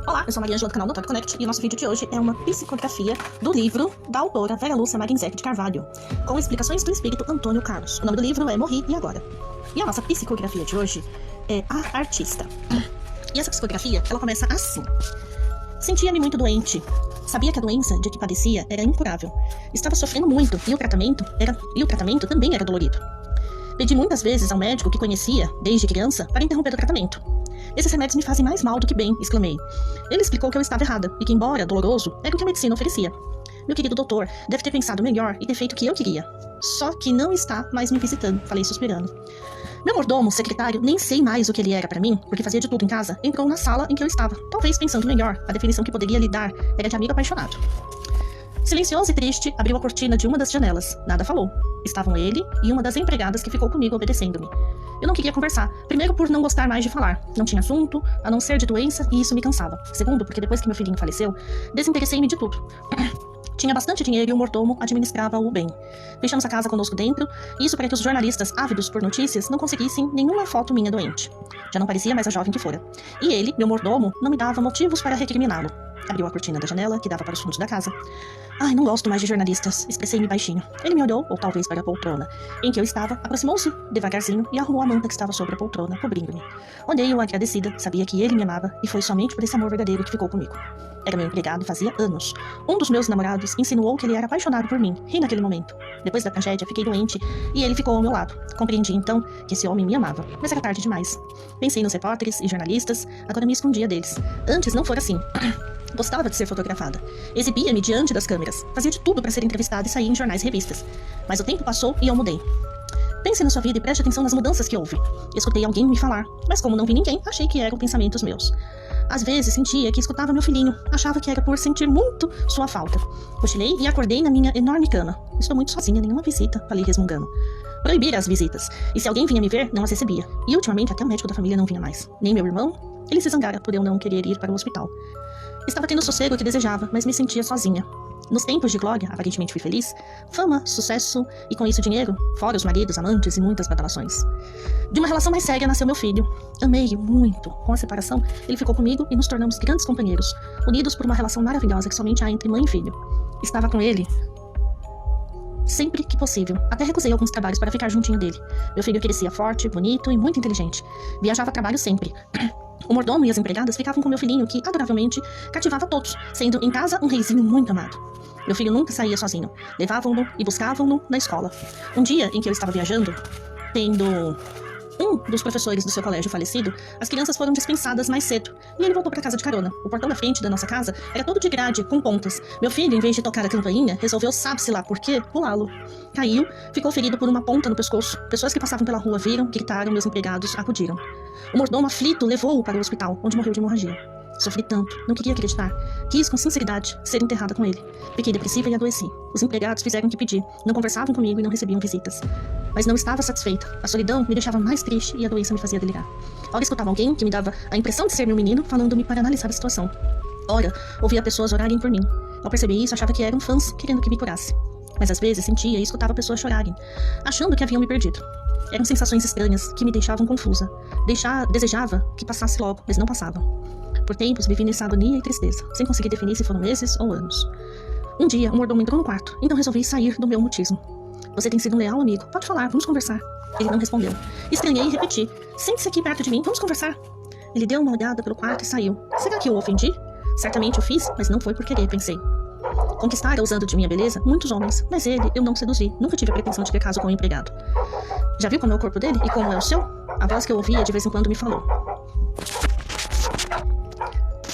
Olá, eu sou a Mariângela do canal Doutor Connect e o nosso vídeo de hoje é uma psicografia do livro da autora Vera Lúcia Maguinzec de Carvalho, com explicações do espírito Antônio Carlos. O nome do livro é Morri e Agora. E a nossa psicografia de hoje é A Artista. E essa psicografia, ela começa assim. Sentia-me muito doente. Sabia que a doença de que padecia era incurável. Estava sofrendo muito e o tratamento também era dolorido. Pedi muitas vezes ao médico que conhecia, desde criança, para interromper o tratamento. Esses remédios me fazem mais mal do que bem, exclamei. Ele explicou que eu estava errada e que, embora doloroso, era o que a medicina oferecia. Meu querido doutor, deve ter pensado melhor e ter feito o que eu queria. Só que não está mais me visitando, falei suspirando. Meu mordomo, secretário, nem sei mais o que ele era para mim, porque fazia de tudo em casa, entrou na sala em que eu estava. Talvez pensando melhor, a definição que poderia lhe dar era de amigo apaixonado. Silencioso e triste, abriu a cortina de uma das janelas. Nada falou. Estavam ele e uma das empregadas que ficou comigo obedecendo-me. Eu não queria conversar. Primeiro, por não gostar mais de falar. Não tinha assunto, a não ser de doença, e isso me cansava. Segundo, porque depois que meu filhinho faleceu, desinteressei-me de tudo. Tinha bastante dinheiro e o mordomo administrava-o bem. Fechamos a casa conosco dentro, e isso para que os jornalistas ávidos por notícias não conseguissem nenhuma foto minha doente. Já não parecia mais a jovem que fora. E ele, meu mordomo, não me dava motivos para recriminá-lo. Abriu a cortina da janela, que dava para os fundos da casa. Ai, não gosto mais de jornalistas, expressei-me baixinho. Ele me olhou, ou talvez para a poltrona em que eu estava, aproximou-se devagarzinho e arrumou a manta que estava sobre a poltrona, cobrindo-me. Olhei-o agradecida, sabia que ele me amava, e foi somente por esse amor verdadeiro que ficou comigo. Era meu empregado fazia anos. Um dos meus namorados insinuou que ele era apaixonado por mim, ri naquele momento. Depois da tragédia, fiquei doente, e ele ficou ao meu lado. Compreendi, então, que esse homem me amava, mas era tarde demais. Pensei nos repórteres e jornalistas, agora me escondia deles. Antes não fora assim. Gostava de ser fotografada. Exibia-me diante das câmeras. Fazia de tudo para ser entrevistada e sair em jornais e revistas. Mas o tempo passou e eu mudei. Pense na sua vida e preste atenção nas mudanças que houve. Escutei alguém me falar, mas como não vi ninguém, achei que eram pensamentos meus. Às vezes sentia que escutava meu filhinho. Achava que era por sentir muito sua falta. Cochilei e acordei na minha enorme cama. Estou muito sozinha, nenhuma visita, falei resmungando. Proibira as visitas. E se alguém vinha me ver, não as recebia. E ultimamente até o médico da família não vinha mais. Nem meu irmão. Ele se zangara por eu não querer ir para o hospital. Estava tendo o sossego que desejava, mas me sentia sozinha. Nos tempos de glória, aparentemente fui feliz, fama, sucesso e com isso dinheiro, fora os maridos, amantes e muitas badalações. De uma relação mais séria nasceu meu filho. Amei-o muito. Com a separação, ele ficou comigo e nos tornamos grandes companheiros, unidos por uma relação maravilhosa que somente há entre mãe e filho. Estava com ele sempre que possível. Até recusei alguns trabalhos para ficar juntinho dele. Meu filho crescia forte, bonito e muito inteligente. Viajava a trabalho sempre. O mordomo e as empregadas ficavam com meu filhinho, que adoravelmente cativava todos, sendo em casa um reizinho muito amado. Meu filho nunca saía sozinho. Levavam-no e buscavam-no na escola. Um dia em que eu estava viajando, tendo um dos professores do seu colégio falecido, as crianças foram dispensadas mais cedo, e ele voltou para casa de carona. O portão da frente da nossa casa era todo de grade, com pontas. Meu filho, em vez de tocar a campainha, resolveu, sabe-se lá por quê, pulá-lo. Caiu, ficou ferido por uma ponta no pescoço. Pessoas que passavam pela rua viram, gritaram, meus empregados acudiram. O mordomo aflito levou-o para o hospital, onde morreu de hemorragia. Sofri tanto, não queria acreditar. Quis, com sinceridade, ser enterrada com ele. Fiquei depressiva e adoeci. Os empregados fizeram o que pedi. Não conversavam comigo e não recebiam visitas. Mas não estava satisfeita. A solidão me deixava mais triste e a doença me fazia delirar. Ora, escutava alguém que me dava a impressão de ser meu menino, falando-me para analisar a situação. Ora, ouvia pessoas orarem por mim. Ao perceber isso, achava que eram fãs querendo que me curasse. Mas às vezes sentia e escutava pessoas chorarem, achando que haviam me perdido. Eram sensações estranhas que me deixavam confusa. Desejava que passasse logo, mas não passava. Por tempos vivi nessa agonia e tristeza, sem conseguir definir se foram meses ou anos. Um dia, um mordomo entrou no quarto, então resolvi sair do meu mutismo. Você tem sido um leal amigo, pode falar, vamos conversar. Ele não respondeu. Estranhei e repeti. Sente-se aqui perto de mim, vamos conversar. Ele deu uma olhada pelo quarto e saiu. Será que eu o ofendi? Certamente o fiz, mas não foi por querer, pensei. Conquistara usando de minha beleza muitos homens, mas ele eu não seduzi, nunca tive a pretensão de ter caso com o empregado. Já viu como é o corpo dele e como é o seu? A voz que eu ouvia de vez em quando me falou.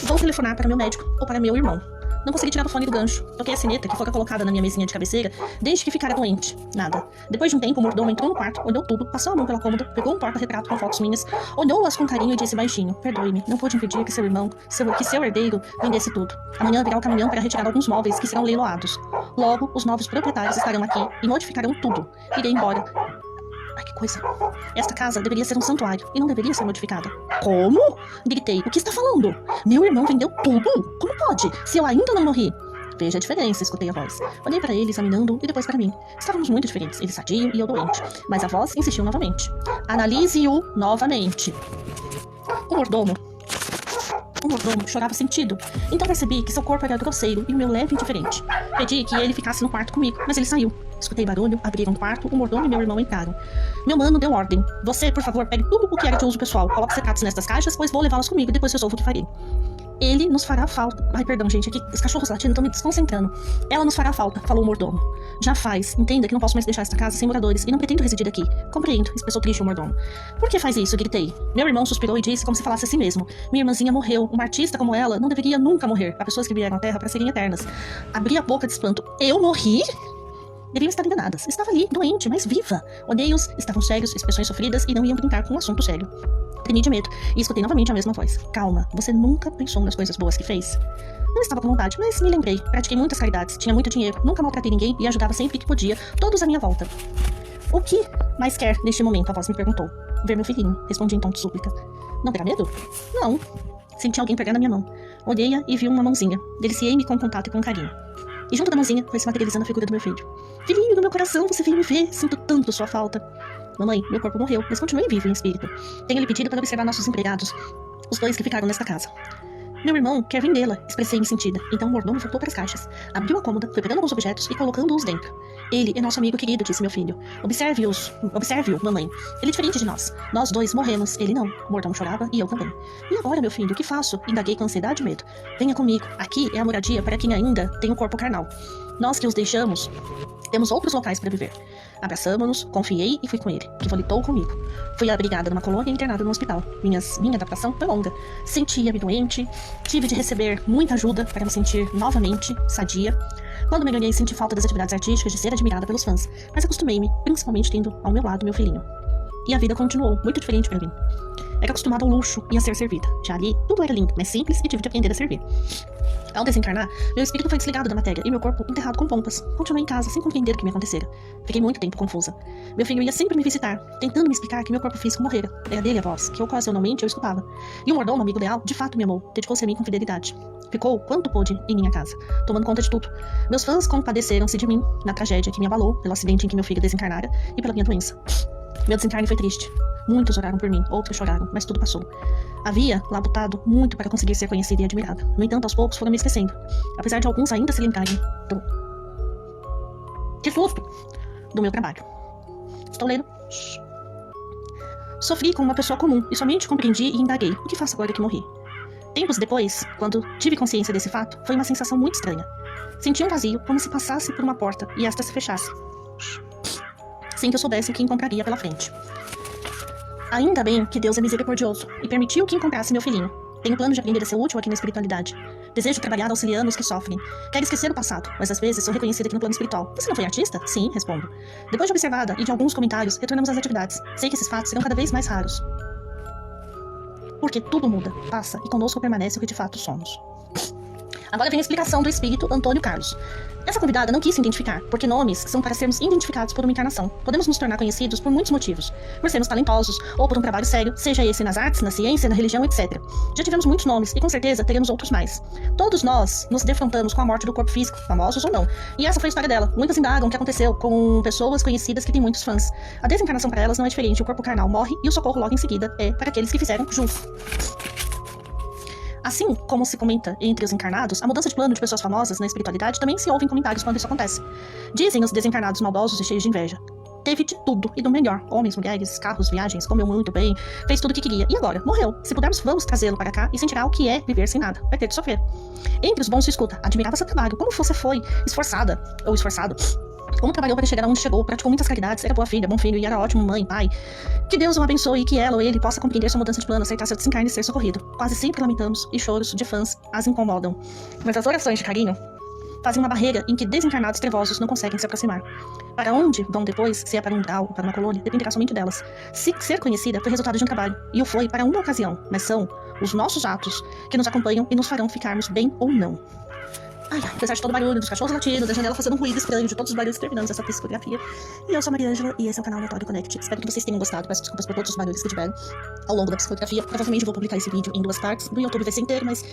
Vou telefonar para meu médico ou para meu irmão. Não consegui tirar o fone do gancho. Toquei a sineta que fora colocada na minha mesinha de cabeceira desde que ficara doente. Nada. Depois de um tempo, o mordomo entrou no quarto, olhou tudo, passou a mão pela cômoda, pegou um porta-retrato com fotos minhas, olhou-as com carinho e disse baixinho: perdoe-me, não pude impedir que seu irmão, que seu herdeiro, vendesse tudo. Amanhã virá o caminhão para retirar alguns móveis que serão leiloados. Logo, os novos proprietários estarão aqui e modificarão tudo. Irei embora. Ai, que coisa. Esta casa deveria ser um santuário e não deveria ser modificada. Como? Gritei. O que está falando? Meu irmão vendeu tudo? Como pode? Se eu ainda não morri. Veja a diferença, escutei a voz. Olhei para ele, examinando, e depois para mim. Estávamos muito diferentes, ele sadio e eu doente. Mas a voz insistiu novamente. Analise-o novamente. O mordomo O mordomo chorava sentido, então percebi que seu corpo era grosseiro e o meu leve e indiferente. Pedi que ele ficasse no quarto comigo, mas ele saiu. Escutei barulho, abriram o quarto, o mordomo e meu irmão entraram. Meu mano deu ordem. Você, por favor, pegue tudo o que era de uso pessoal, coloque secados nestas caixas, pois vou levá-las comigo e depois resolvo o que farei. Ele nos fará falta. Ai, perdão, gente, aqui os cachorros latindo estão me desconcentrando. Ela nos fará falta, falou o mordomo. Já faz. Entenda que não posso mais deixar esta casa sem moradores e não pretendo residir aqui. Compreendo, expressou triste o mordomo. Por que faz isso? Gritei. Meu irmão suspirou e disse como se falasse a si mesmo. Minha irmãzinha morreu. Uma artista como ela não deveria nunca morrer. Há pessoas que vieram à Terra para serem eternas. Abri a boca de espanto. Eu morri? Deviam estar enganadas. Estava ali, doente, mas viva. Olhei-os, estavam sérios, expressões sofridas e não iam brincar com um assunto sério. Tremi de medo e escutei novamente a mesma voz. Calma, você nunca pensou nas coisas boas que fez? Não estava com vontade, mas me lembrei. Pratiquei muitas caridades, tinha muito dinheiro, nunca maltratei ninguém e ajudava sempre que podia, todos à minha volta. O que mais quer neste momento? A voz me perguntou. Ver meu filhinho, respondi em tom de súplica. Não terá medo? Não. Senti alguém pegar na minha mão. Olhei-a e vi uma mãozinha. Deliciei-me com contato e com carinho. E junto da mãozinha foi se materializando a figura do meu filho. Filhinho do meu coração, você veio me ver, sinto tanto sua falta. Mamãe, meu corpo morreu, mas continuei vivo em espírito. Tenho lhe pedido para observar nossos empregados, os dois que ficaram nesta casa. Meu irmão quer vendê-la, expressei-me sentida. Então o mordomo voltou para as caixas. Abriu a cômoda, foi pegando alguns objetos e colocando-os dentro. Ele é nosso amigo querido, disse meu filho. Observe-o, mamãe. Ele é diferente de nós. Nós dois morremos, ele não. O mordomo chorava e eu também. E agora, meu filho, o que faço? Indaguei com ansiedade e medo. Venha comigo. Aqui é a moradia para quem ainda tem o corpo carnal. Nós que os deixamos, temos outros locais para viver. Abraçamos-nos, confiei e fui com ele, que volitou comigo. Fui abrigada numa colônia e internada no hospital. Minha adaptação foi longa. Sentia-me doente, tive de receber muita ajuda para me sentir novamente sadia. Quando melhorei, senti falta das atividades artísticas, de ser admirada pelos fãs, mas acostumei-me, principalmente tendo ao meu lado meu filhinho. E a vida continuou, muito diferente para mim. Era acostumada ao luxo e a ser servida. Já ali, tudo era lindo, mas simples e tive de aprender a servir. Ao desencarnar, meu espírito foi desligado da matéria e meu corpo enterrado com pompas. Continuei em casa, sem compreender o que me acontecera. Fiquei muito tempo confusa. Meu filho ia sempre me visitar, tentando me explicar que meu corpo físico morrera. Era dele a voz, que ocasionalmente eu escutava. E o mordomo, amigo leal, de fato me amou, dedicou-se a mim com fidelidade. Ficou quanto pôde em minha casa, tomando conta de tudo. Meus fãs compadeceram-se de mim, na tragédia que me abalou, pelo acidente em que meu filho desencarnara e pela minha doença. Meu desencarne foi triste. Muitos oraram por mim, outros choraram, mas tudo passou. Havia labutado muito para conseguir ser conhecida e admirada. No entanto, aos poucos foram me esquecendo. Apesar de alguns ainda se lembrarem que susto! Do meu trabalho. Estou lendo. Sofri como uma pessoa comum e somente compreendi e indaguei. O que faço agora que morri? Tempos depois, quando tive consciência desse fato, foi uma sensação muito estranha. Senti um vazio, como se passasse por uma porta e esta se fechasse, sem que eu soubesse o que encontraria pela frente. Ainda bem que Deus é misericordioso e permitiu que encontrasse meu filhinho. Tenho plano de aprender a ser útil aqui na espiritualidade. Desejo trabalhar auxiliando os que sofrem. Quero esquecer o passado, mas às vezes sou reconhecida aqui no plano espiritual. Você não foi artista? Sim, respondo. Depois de observada e de alguns comentários, retornamos às atividades. Sei que esses fatos serão cada vez mais raros. Porque tudo muda, passa e conosco permanece o que de fato somos. Agora vem a explicação do espírito Antônio Carlos. Essa convidada não quis se identificar, porque nomes são para sermos identificados por uma encarnação. Podemos nos tornar conhecidos por muitos motivos. Por sermos talentosos, ou por um trabalho sério, seja esse nas artes, na ciência, na religião, etc. Já tivemos muitos nomes, e com certeza teremos outros mais. Todos nós nos defrontamos com a morte do corpo físico, famosos ou não. E essa foi a história dela. Muitas indagam o que aconteceu com pessoas conhecidas que têm muitos fãs. A desencarnação para elas não é diferente, o corpo carnal morre e o socorro logo em seguida é para aqueles que fizeram jus. Assim como se comenta entre os encarnados, a mudança de plano de pessoas famosas na espiritualidade também se ouve em comentários quando isso acontece. Dizem os desencarnados maldosos e cheios de inveja. Teve de tudo e do melhor. Homens, mulheres, carros, viagens, comeu muito bem, fez tudo o que queria. E agora? Morreu. Se pudermos, vamos trazê-lo para cá e sentirá o que é viver sem nada. Vai ter de sofrer. Entre os bons se escuta. Admirava seu trabalho. Como você foi esforçada ou esforçado. Como trabalhou para chegar onde chegou, praticou muitas caridades, era boa filha, bom filho e era ótimo mãe, pai. Que Deus o abençoe e que ela ou ele possa compreender sua mudança de plano, aceitar seu desencarne e ser socorrido. Quase sempre lamentamos e choros de fãs as incomodam. Mas as orações de carinho fazem uma barreira em que desencarnados trevosos não conseguem se aproximar. Para onde vão depois, se é para um umbral ou para uma colônia, dependerá somente delas. Se ser conhecida foi resultado de um trabalho, e o foi para uma ocasião, mas são os nossos atos que nos acompanham e nos farão ficarmos bem ou não. Ai, apesar de todo o barulho, dos cachorros latindo, da janela fazendo um ruído estranho, de todos os barulhos, terminamos essa psicografia. E eu sou a Mariângela e esse é o canal Notório Connect. Espero que vocês tenham gostado. Peço desculpas por todos os barulhos que tiveram ao longo da psicografia. Provavelmente vou publicar esse vídeo em 2 partes. No YouTube vai ser inteiro, mas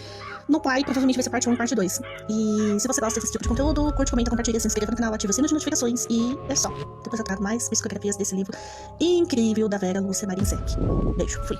no Pai provavelmente vai ser parte 1 e parte 2. E se você gosta desse tipo de conteúdo, curte, comenta, compartilha, se inscreva no canal, ativa o sino de notificações e é só. Depois eu trago mais psicografias desse livro incrível da Vera Lúcia Marinzec. Beijo, fui.